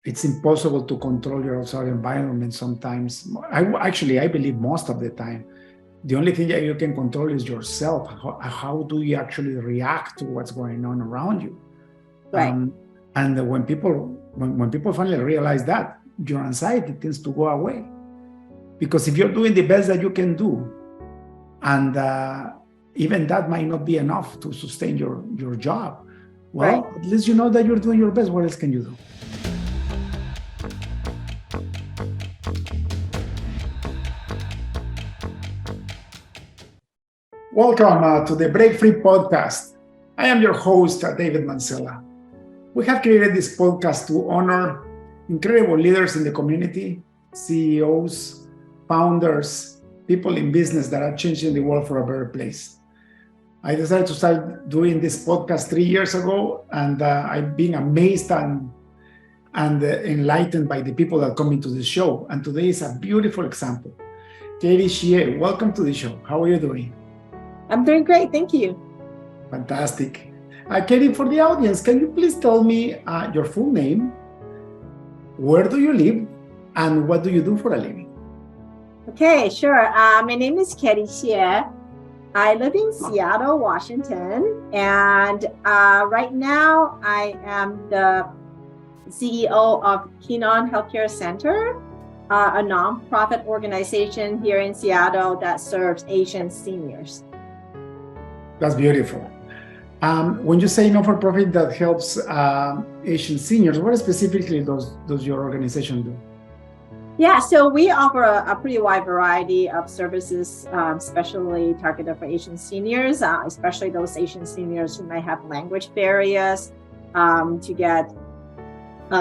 it's impossible to control your outside environment sometimes. I believe most of the time, the only thing that you can control is yourself. How do you actually react to what's going on around you? Right. And when people finally realize that, your anxiety tends to go away. Because if you're doing the best that you can do, and even that might not be enough to sustain your job, well, Right. at least you know that you're doing your best. What else can you do? Welcome to the Break Free podcast. I am your host, David Mancella. We have created this podcast to honor incredible leaders in the community, CEOs, founders, people in business that are changing the world for a better place. I decided to start doing this podcast 3 years ago, and I've been amazed and enlightened by the people that come into the show. And today is a beautiful example. Ketty Hsieh, welcome to the show. How are you doing? I'm doing great. Thank you. Fantastic. Ketty, for the audience, can you please tell me your full name, where do you live, and what do you do for a living? Okay, sure. My name is Ketty Hsieh. I live in Seattle, Washington, and right now I am the CEO of Kinon Healthcare Center, a nonprofit organization here in Seattle that serves Asian seniors. That's beautiful. When you say not-for-profit that helps Asian seniors, what specifically does your organization do? Yeah, so we offer a pretty wide variety of services, especially targeted for Asian seniors, especially those Asian seniors who might have language barriers to get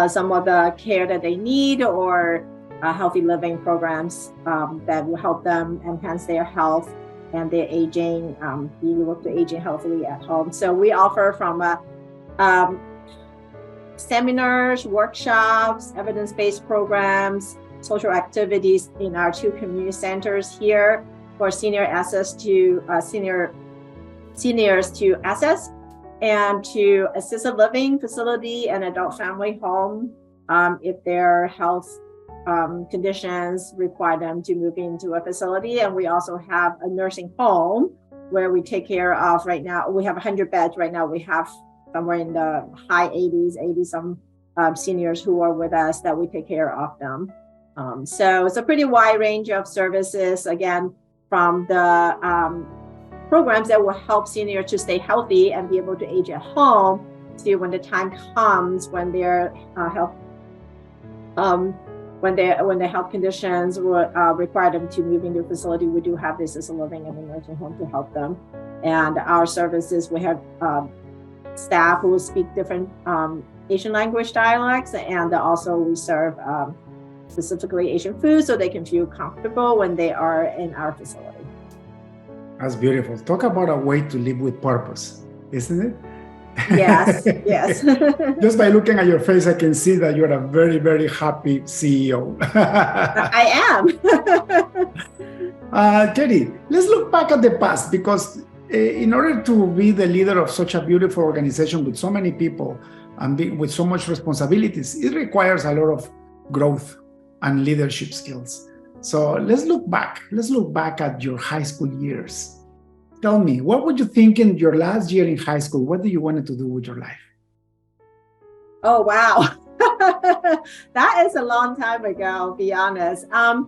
some of the care that they need, or healthy living programs that will help them enhance their health and their aging, be able to aging healthily at home. So we offer from seminars, workshops, evidence-based programs, social activities in our two community centers here for senior access to seniors to access, and to assisted living facility and adult family home if their health conditions require them to move into a facility. And we also have a nursing home where we take care of, right now, we have 100 beds. Right now we have somewhere in the high 80 some seniors who are with us that we take care of them. So it's a pretty wide range of services, again, from the programs that will help seniors to stay healthy and be able to age at home, to when the time comes when their health when their health conditions will require them to move into a facility. We do have this assisted living and nursing home to help them. And our services, we have staff who speak different Asian language dialects, and also we serve specifically Asian food so they can feel comfortable when they are in our facility. That's beautiful. Talk about a way to live with purpose, isn't it? Yes, yes. Just by looking at your face, I can see that you're a very, very happy CEO. I am. Ketty, let's look back at the past, because in order to be the leader of such a beautiful organization with so many people and with so much responsibilities, it requires a lot of growth and leadership skills. So let's look back. Let's look back at your high school years. Tell me, what would you think in your last year in high school? What do you wanted to do with your life? Oh, wow. That is a long time ago, I'll be honest. To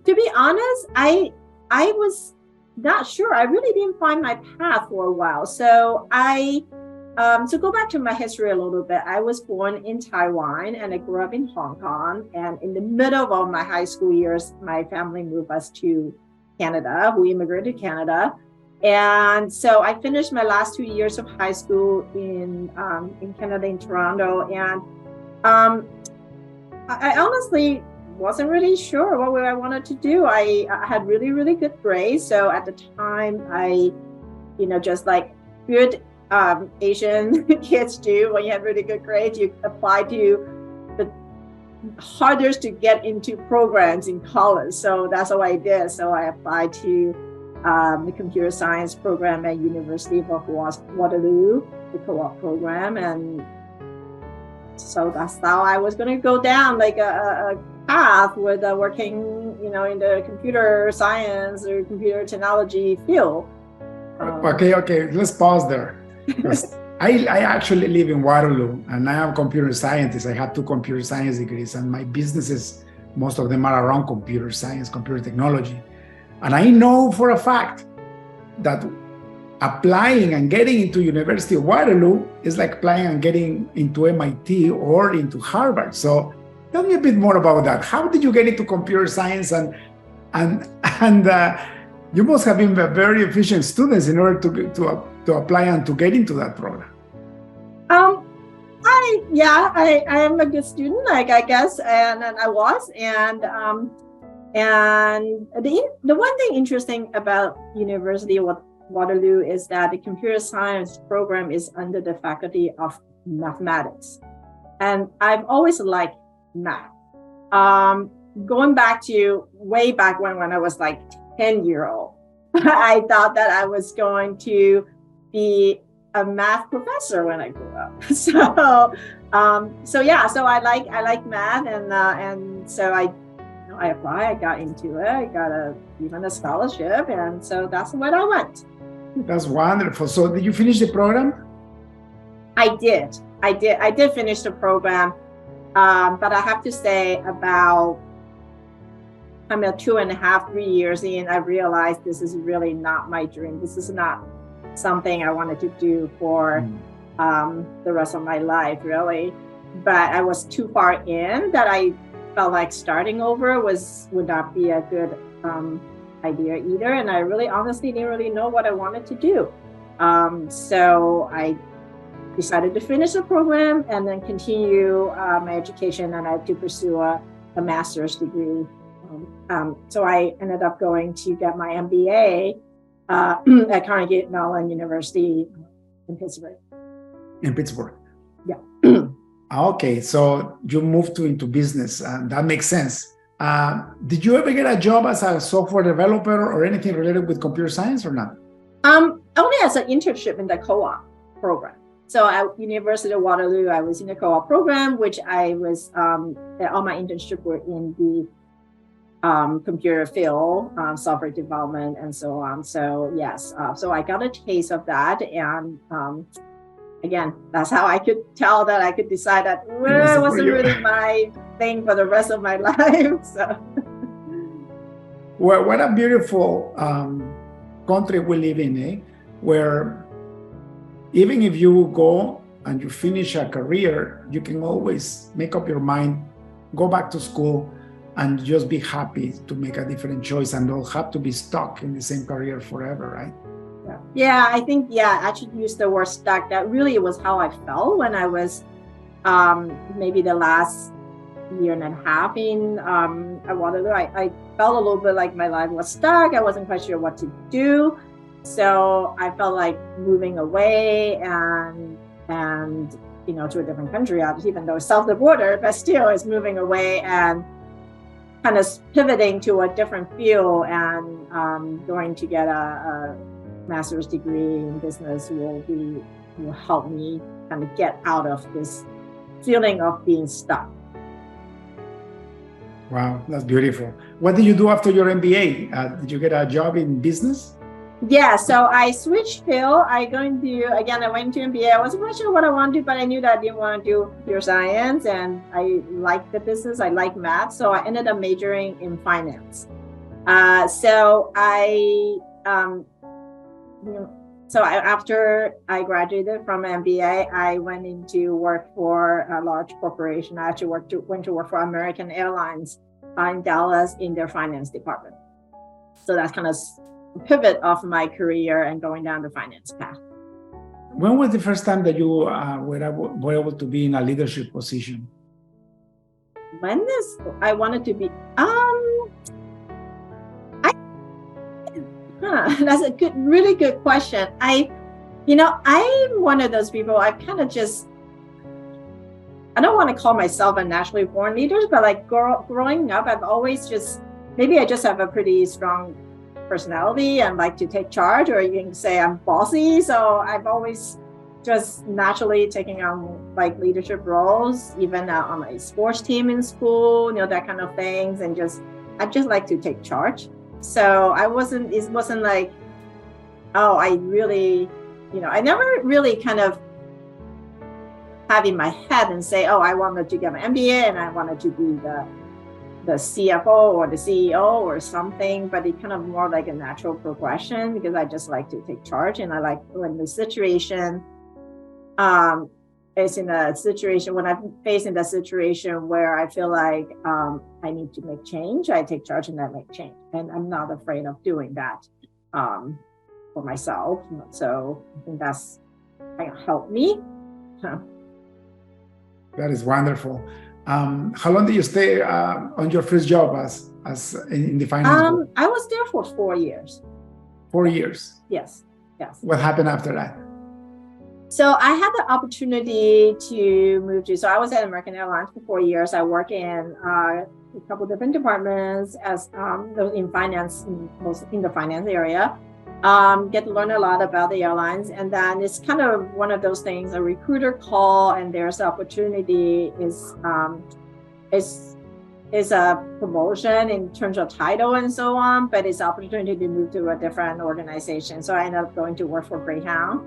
be honest, I was not sure. I really didn't find my path for a while. So to go back to my history a little bit, I was born in Taiwan and I grew up in Hong Kong. And in the middle of my high school years, my family moved us to Canada. We immigrated to Canada. And so I finished my last 2 years of high school in Canada, in Toronto. And I honestly wasn't really sure what I wanted to do. I had really, really good grades. So at the time, I, just like good Asian kids do, when you have really good grades, you apply to the hardest to get into programs in college. So that's what I did. So I applied to the computer science program at University of Waterloo, the co-op program, and so that's how I was going to go down like a path with working, in the computer science or computer technology field. Okay, let's pause there. Because I actually live in Waterloo, and I am a computer scientist. I have 2 computer science degrees, and my businesses, most of them are around computer science, computer technology. And I know for a fact that applying and getting into University of Waterloo is like applying and getting into MIT or into Harvard. So tell me a bit more about that. How did you get into computer science, and you must have been very efficient students in order to apply and to get into that program. I am a good student, like I guess, and I was, and the one thing interesting about University of Waterloo is that the computer science program is under the Faculty of Mathematics, and I've always liked math. Going back to way back when I was like 10-year-old, I thought that I was going to be a math professor when I grew up. So I like math, and so I applied. I got into it. I got even a scholarship, and so that's what I went. That's wonderful. So did you finish the program? I did finish the program, but I have to say about 2.5, 3 years in, I realized this is really not my dream. This is not something I wanted to do for the rest of my life, really. But I was too far in that I felt like starting over would not be a good idea either. And I really honestly didn't really know what I wanted to do. So I decided to finish the program and then continue my education, and I had to pursue a master's degree. So I ended up going to get my MBA at Carnegie Mellon University in Pittsburgh. In Pittsburgh. Yeah. Okay, so you moved into business, and that makes sense. Did you ever get a job as a software developer or anything related with computer science or not? Only as an internship in the co-op program. So at University of Waterloo, I was in the co-op program, which I was, all my internships were in the computer field, software development, and so on. So yes, so I got a taste of that, and again, that's how I could tell that I could decide that it wasn't really my thing for the rest of my life. So, well, what a beautiful country we live in, eh? Where even if you go and you finish a career, you can always make up your mind, go back to school, and just be happy to make a different choice, and don't have to be stuck in the same career forever, right? Yeah, I think, I should use the word stuck. That really was how I felt when I was maybe the last year and a half in at Waterloo. I felt a little bit like my life was stuck. I wasn't quite sure what to do. So I felt like moving away and to a different country, even though it's south of the border, but still it's moving away and kind of pivoting to a different field, and going to get a master's degree in business will help me kind of get out of this feeling of being stuck. Wow, that's beautiful. What did you do after your MBA? Did you get a job in business? Yeah, so I switched field. I went to MBA. I wasn't quite sure what I wanted to do, but I knew that I didn't want to do computer science, and I liked the business. I like math, so I ended up majoring in finance. After I graduated from MBA, I went into work for a large corporation. I actually went to work for American Airlines in Dallas in their finance department. So that's kind of a pivot of my career and going down the finance path. When was the first time that you were able to be in a leadership position? I wanted to be, that's a really good question. I'm one of those people, I don't want to call myself a naturally born leader, but like growing up, I've always maybe I just have a pretty strong personality and like to take charge, or you can say I'm bossy. So I've always just naturally taking on like leadership roles, even on a sports team in school, that kind of things. And I just like to take charge. So it wasn't like, oh, I really, I never really kind of have in my head and say, oh, I wanted to get my MBA and I wanted to be the CFO or the CEO or something, but it kind of more like a natural progression because I just like to take charge. And I like when the situation is in a situation, when I'm facing the situation where I feel like I need to make change, I take charge and I make change. And I'm not afraid of doing that for myself. So I think that's helped me. That is wonderful. How long did you stay on your first job as in the finance board? I was there for 4 years. 4 years? Yes. What happened after that? So I had the opportunity to move to, so I was at American Airlines for 4 years. I worked in a couple of different departments as in finance, in the finance area. Get to learn a lot about the airlines. And then it's kind of one of those things, a recruiter call and there's opportunity is a promotion in terms of title and so on, but it's opportunity to move to a different organization. So I ended up going to work for Greyhound,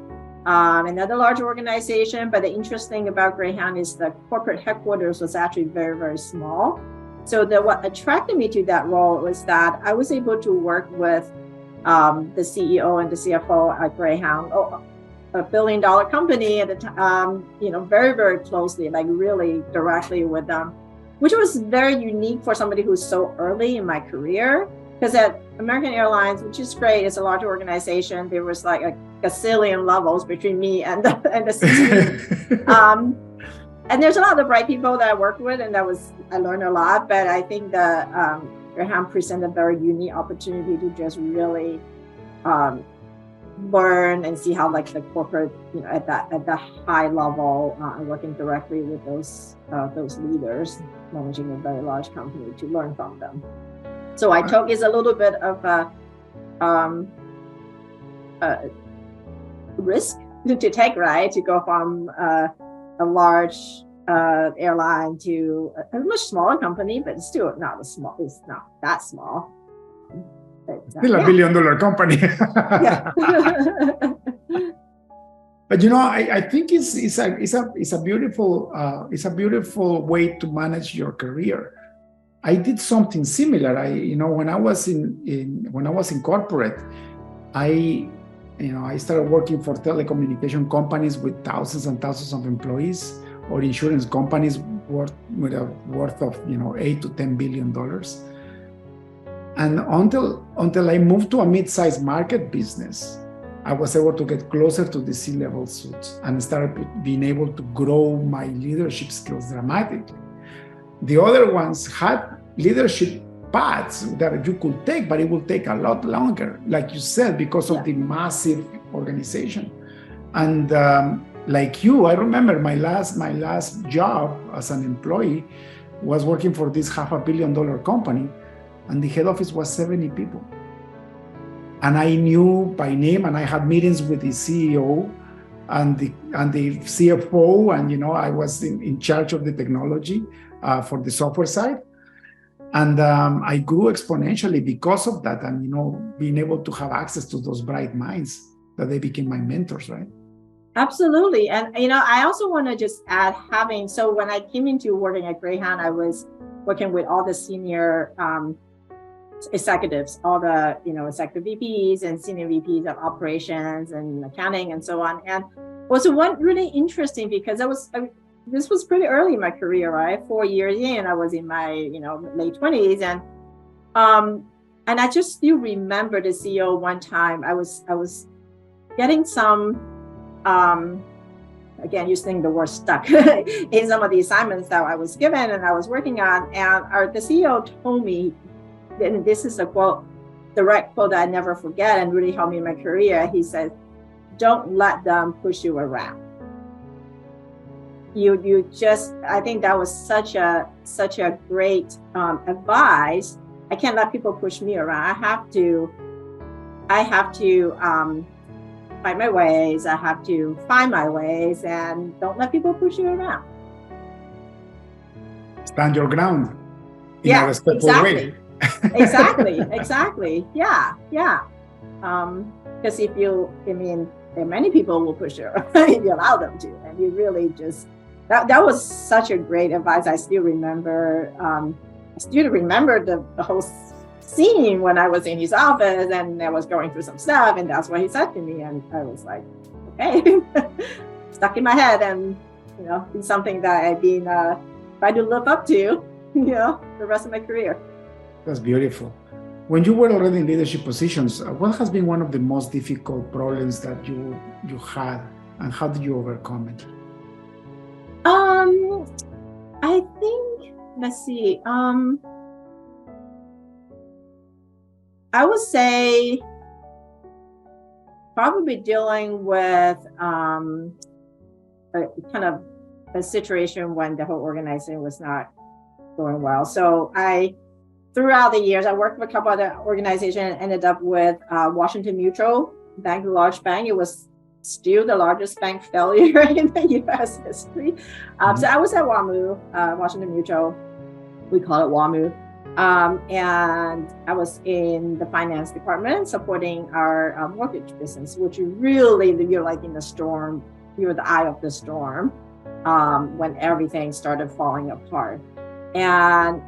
another large organization. But the interesting about Greyhound is the corporate headquarters was actually very, very small. So what attracted me to that role was that I was able to work with the CEO and the CFO at Greyhound, a $1 billion company at the time, very, very closely, like really directly with them, which was very unique for somebody who's so early in my career. Because at American Airlines, which is great, it's a large organization, there was like a gazillion levels between me and the C-suite. And there's a lot of bright people that I worked with, and I learned a lot. But I think Greyhound presented a very unique opportunity to just really learn and see how like the corporate, at the high level, working directly with those leaders, managing a very large company, to learn from them. So I took is a little bit of a risk to take, right? To go from a large airline to a much smaller company, but it's still not it's not that small. But, still a $1 billion company. But I think it's a beautiful way to manage your career. I did something similar. When I was in corporate, I started working for telecommunication companies with thousands and thousands of employees, or insurance companies with a worth of $8 to $10 billion. And until I moved to a mid-sized market business, I was able to get closer to the C-level suits and started being able to grow my leadership skills dramatically. The other ones had leadership paths that you could take, but it will take a lot longer, like you said, because of the massive organization. And like you, I remember my last job as an employee was working for this $500 million company, and the head office was 70 people. And I knew by name, and I had meetings with the CEO and the CFO, and I was in charge of the technology for the software side. And I grew exponentially because of that, and being able to have access to those bright minds, that they became my mentors, right? Absolutely. And I also want to just add, so when I came into working at Greyhound, I was working with all the senior executives, all the executive VPs and senior VPs of operations and accounting and so on. And was one really interesting because this was pretty early in my career, right? 4 years in, I was in my late 20s, and I just still remember the CEO one time. I was getting some again, using the word stuck in some of the assignments that I was given and I was working on, and the CEO told me, and this is a quote, direct quote that I never forget and really helped me in my career. He said, "Don't let them push you around." You just, I think that was such a great advice. I can't let people push me around. I have to find my ways. I have to find my ways, and don't let people push you around. Stand your ground in Yeah, a respectful exactly. way. exactly. Yeah. Because many people will push you if you allow them to, and you really just that was such a great advice. I still remember. The whole scene when I was in his office and I was going through some stuff, and that's what he said to me, and I was like, okay, stuck in my head, and it's something that I've been trying to live up to, the rest of my career. That's beautiful. When you were already in leadership positions, what has been one of the most difficult problems that you had, and how did you overcome it? I think, let's see, I would say probably dealing with a kind of a situation when the whole organization was not going well. So throughout the years, I worked with a couple other organizations and ended up with Washington Mutual Bank, a large bank. It was still the largest bank failure in the U.S. history. So I was at WAMU, Washington Mutual. We call it WAMU. And I was in the finance department supporting our mortgage business, which really, you're like in the storm, you're the eye of the storm when everything started falling apart. And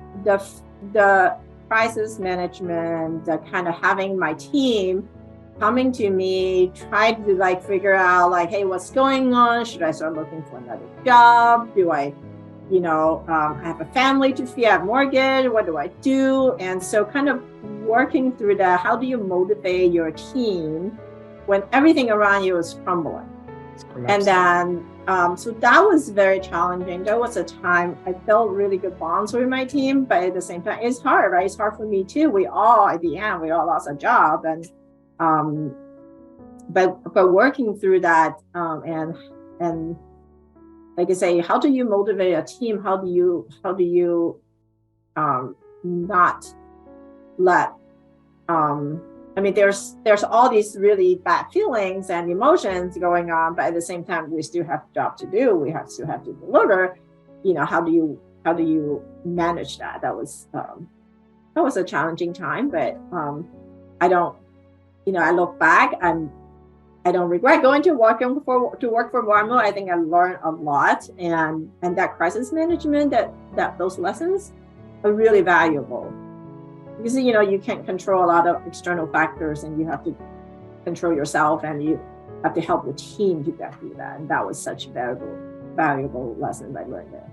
the crisis management, the kind of having my team coming to me, trying to figure out hey, what's going on? Should I start looking for another job? Do I I have a family to feed, I have mortgage, what do I do? And so kind of working through that, how do you motivate your team when everything around you is crumbling? And then, so that was very challenging. There was a time I felt really good bonds with my team, but at the same time, it's hard, right? It's hard for me too. At the end, we all lost a job. And, but working through that, and like I say, how do you motivate a team? How do you not let there's all these really bad feelings and emotions going on, but at the same time we still have a job to do. We still have to deliver. How do you manage that? That was a challenging time, but I don't, I look back, I don't regret going to work for WAMU. I think I learned a lot, and that crisis management, that those lessons are really valuable, because you can't control a lot of external factors, and you have to control yourself, and you have to help your team to get through that. And that was such a valuable lesson I learned there.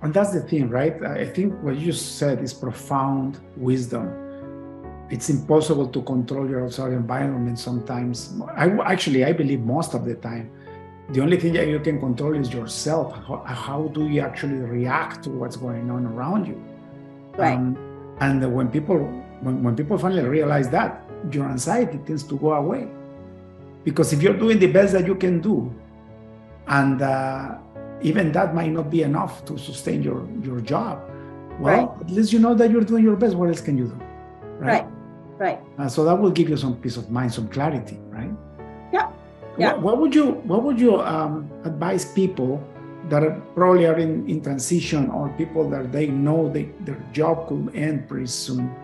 And that's the thing, right? I think what you said is profound wisdom. It's impossible to control your outside environment sometimes. I believe most of the time, the only thing that you can control is yourself. How do you actually react to what's going on around you? Right. And when people finally realize that, your anxiety tends to go away. Because if you're doing the best that you can do, and even that might not be enough to sustain your job, well, right, at least you know that you're doing your best. What else can you do? Right. So that will give you some peace of mind, some clarity, right? Yeah. What would you advise people that probably are in transition, or people that they know their job could end pretty soon,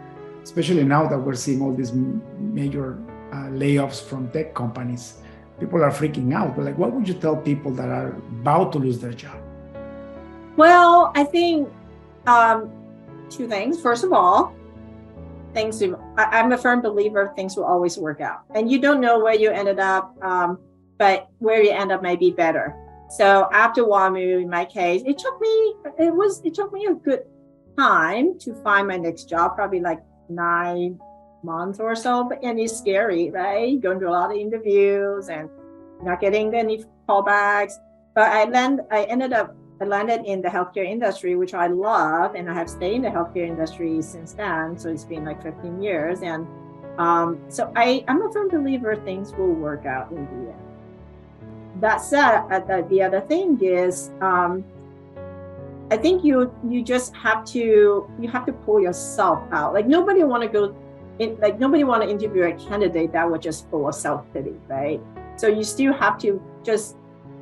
especially now that we're seeing all these major layoffs from tech companies? People are freaking out. But what would you tell people that are about to lose their job? Well, I think two things. First of all, I'm a firm believer things will always work out, and you don't know where you ended up, but where you end up may be better. So after WAMU, in my case, it took me a good time to find my next job, probably 9 months or so. And it's scary, right? Going to a lot of interviews and not getting any callbacks. But I landed in the healthcare industry, which I love, and I have stayed in the healthcare industry since then. So it's been 15 years. And so I'm a firm believer things will work out in the end. That said, the other thing is, I think you just have to pull yourself out. Nobody want to interview a candidate that was just full of self-pity, right? So you still have to just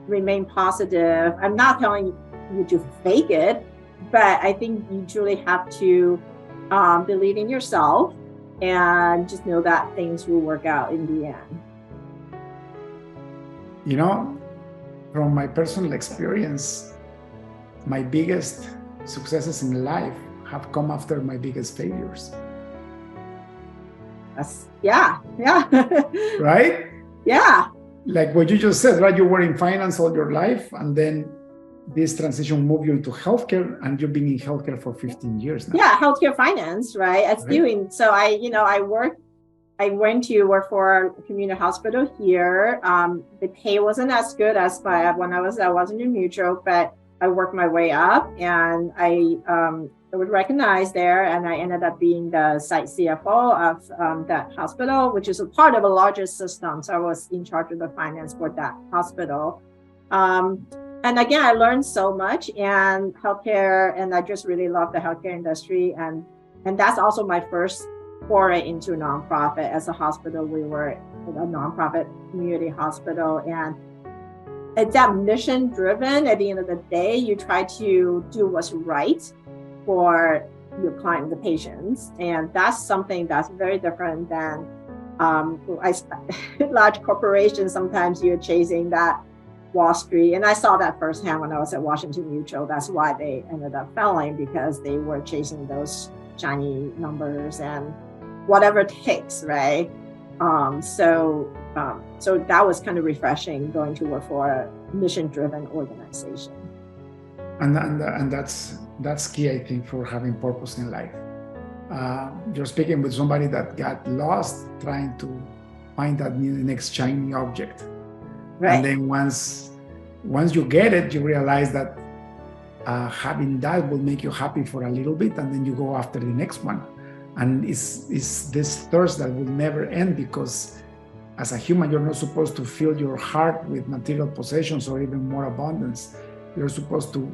remain positive. I'm not telling you to fake it, but I think you truly have to believe in yourself and just know that things will work out in the end. You know, from my personal experience, my biggest successes in life have come after my biggest failures. Yeah. Right? Yeah. Like what you just said, right? You were in finance all your life, and then this transition moved you into healthcare, and you've been in healthcare for 15 years now. Yeah, healthcare finance, right? So I went to work for a community hospital here. The pay wasn't as good as when I was in New Mutual, but I worked my way up, and I was recognized there, and I ended up being the site CFO of that hospital, which is a part of a larger system. So I was in charge of the finance for that hospital. And again, I learned so much in healthcare, and I just really love the healthcare industry. And that's also my first foray into nonprofit. As a hospital, we were a nonprofit community hospital, and it's that mission driven. At the end of the day, you try to do what's right for your client, the patients, and that's something that's very different than large corporations. Sometimes you're chasing that Wall Street, and I saw that firsthand when I was at Washington Mutual. That's why they ended up failing, because they were chasing those shiny numbers and whatever it takes, right? So that was kind of refreshing, going to work for a mission-driven organization. And that's key, I think, for having purpose in life. You're speaking with somebody that got lost trying to find that next shiny object. Right. And then once you get it, you realize that having that will make you happy for a little bit, and then you go after the next one. And it's this thirst that will never end, because as a human, you're not supposed to fill your heart with material possessions or even more abundance. You're supposed to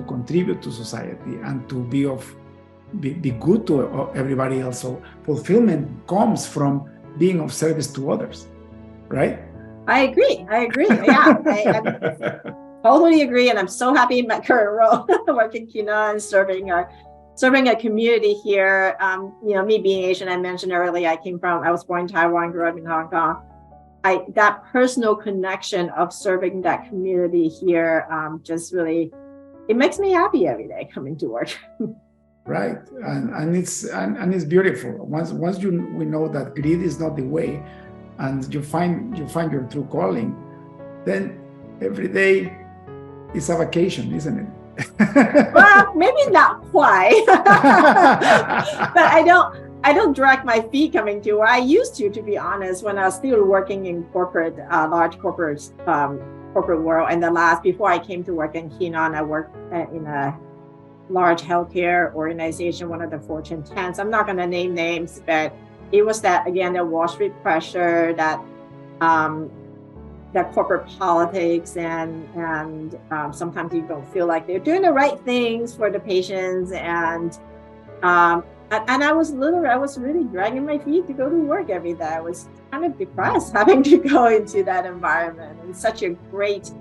contribute to society and to be good to everybody else. So fulfillment comes from being of service to others, right? I agree. Yeah, I totally agree. And I'm so happy in my current role, working Kinon, serving a community here. Me being Asian, I mentioned earlier, I was born in Taiwan, grew up in Hong Kong. That personal connection of serving that community here, just really, it makes me happy every day coming to work. Right, and it's beautiful. Once we know that greed is not the way, and you find your true calling, then every day is a vacation, isn't it? Well, maybe not quite, but I don't drag my feet coming to where I used to be honest, when I was still working in large corporate world. And before I came to work in Kinon, I worked in a large healthcare organization, one of the Fortune 10s. I'm not going to name names, but it was that, again, the Wall Street pressure, that corporate politics, and sometimes you don't feel like they're doing the right things for the patients, and I was really dragging my feet to go to work every day. I was kind of depressed having to go into that environment. And such a great,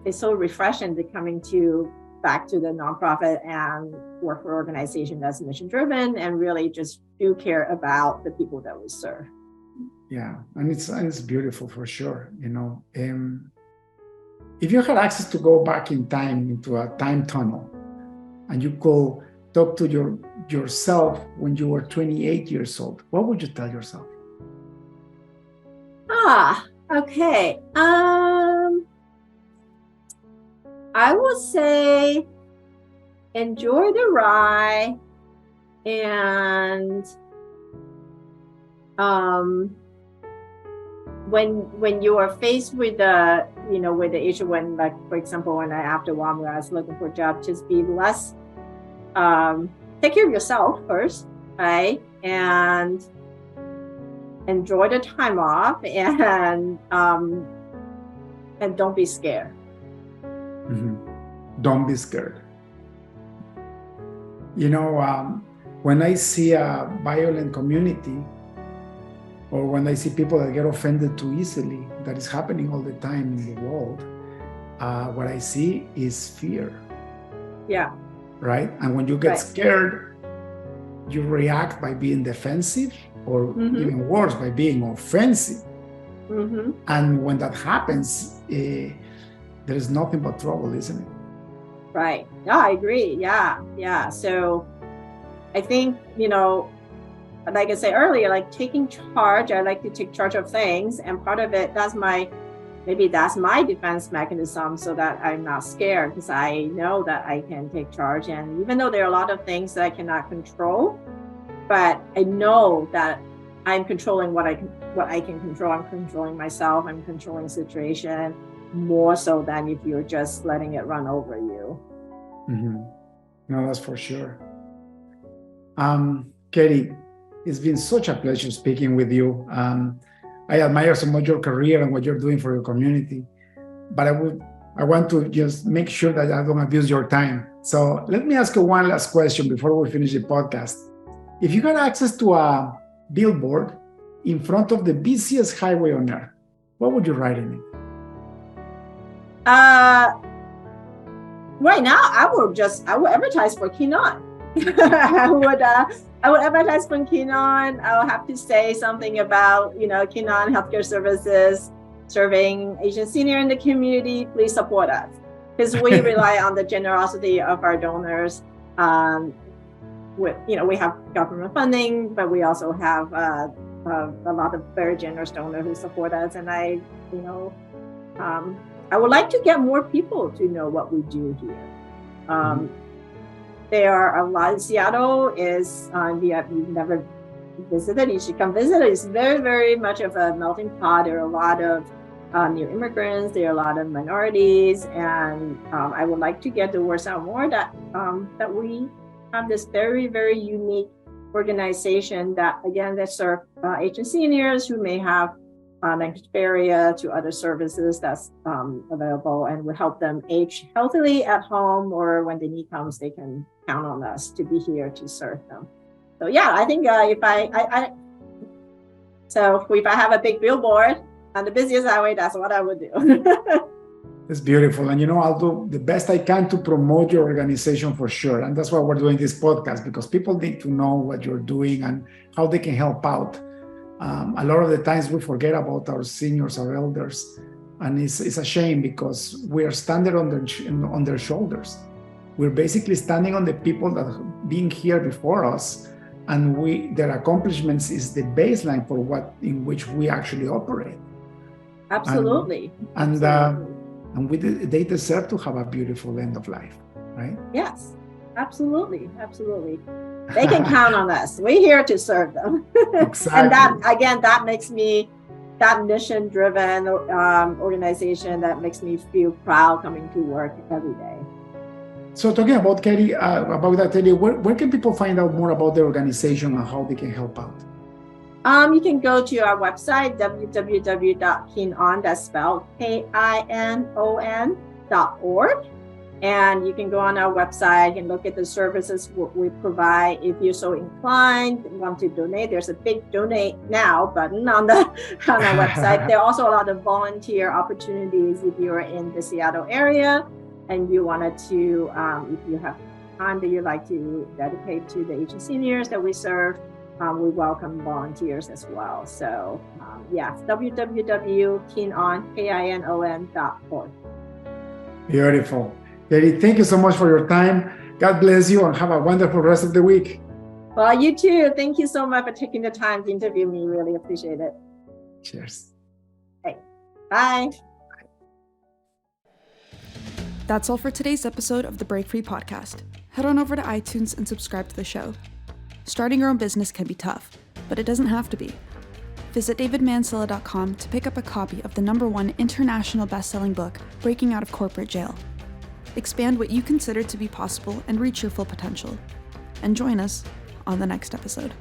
it's so refreshing to coming back to the nonprofit and work for an organization that's mission driven and really just do care about the people that we serve. Yeah, and it's beautiful for sure. If you had access to go back in time into a time tunnel, and you could talk to yourself when you were 28 years old, what would you tell yourself? Okay. I would say enjoy the ride, and when you are faced with the issue, when, like, for example, after one where I was looking for a job, just be less, take care of yourself first, right? And enjoy the time off, and don't be scared. Mm-hmm. Don't be scared. When I see a violent community, or when I see people that get offended too easily, that is happening all the time in the world, what I see is fear. Yeah. Right? And when you get Right. scared, you react by being defensive, or even worse, by being offensive. And when that happens, there is nothing but trouble, isn't it? Right. Yeah, I agree. Yeah. So I think, like I said earlier, like taking charge, I like to take charge of things. And part of it, maybe that's my defense mechanism, so that I'm not scared, because I know that I can take charge. And even though there are a lot of things that I cannot control, but I know that I'm controlling what I can control. I'm controlling myself. I'm controlling situation more so than if you're just letting it run over you. No, that's for sure. Ketty, it's been such a pleasure speaking with you. I admire so much your career and what you're doing for your community, but I want to just make sure that I don't abuse your time. So let me ask you one last question before we finish the podcast. If you got access to a billboard in front of the busiest highway on earth, what would you write in it? Right now, I would advertise for Kinon. I would advertise for Kinon. I will have to say something about, Kinon Healthcare Services serving Asian senior in the community. Please support us, because we rely on the generosity of our donors. We have government funding, but we also have a lot of very generous donors who support us. And I would like to get more people to know what we do here. There are a lot. Seattle is, you've never visited, you should come visit. It's very, very much of a melting pot. There are a lot of new immigrants, there are a lot of minorities, and I would like to get the word out more that we have this very, very unique organization that serve Asian seniors who may have language barrier to other services that's available, and will help them age healthily at home, or when the need comes, they can count on us to be here to serve them. So yeah, I think if I have a big billboard on the busiest highway, that's what I would do. It's beautiful. And I'll do the best I can to promote your organization for sure. And that's why we're doing this podcast, because people need to know what you're doing and how they can help out. A lot of the times we forget about our seniors, our elders, and it's a shame, because we are standing on their shoulders. We're basically standing on the people that have been here before us, and their accomplishments is the baseline for in which we actually operate. Absolutely. And they deserve to have a beautiful end of life, right? Yes, absolutely. They can count on us. We're here to serve them. Exactly. And that makes me, that mission-driven organization, that makes me feel proud coming to work every day. So talking about Ketty, where can people find out more about the organization and how they can help out? You can go to our website, www.kinon, that's spelled KINON.org. And you can go on our website and look at the services we provide. If you're so inclined, want to donate, there's a big donate now button on our website. There are also a lot of volunteer opportunities if you're in the Seattle area and you wanted to, if you have time that you'd like to dedicate to the Asian seniors that we serve, we welcome volunteers as well. So www.kinon.org. Beautiful. Ketty, thank you so much for your time. God bless you and have a wonderful rest of the week. Well, you too. Thank you so much for taking the time to interview me. Really appreciate it. Cheers. Okay. Bye. That's all for today's episode of the Break Free Podcast. Head on over to iTunes and subscribe to the show. Starting your own business can be tough, but it doesn't have to be. Visit davidmansilla.com to pick up a copy of the #1 international best-selling book, Breaking Out of Corporate Jail. Expand what you consider to be possible and reach your full potential. And join us on the next episode.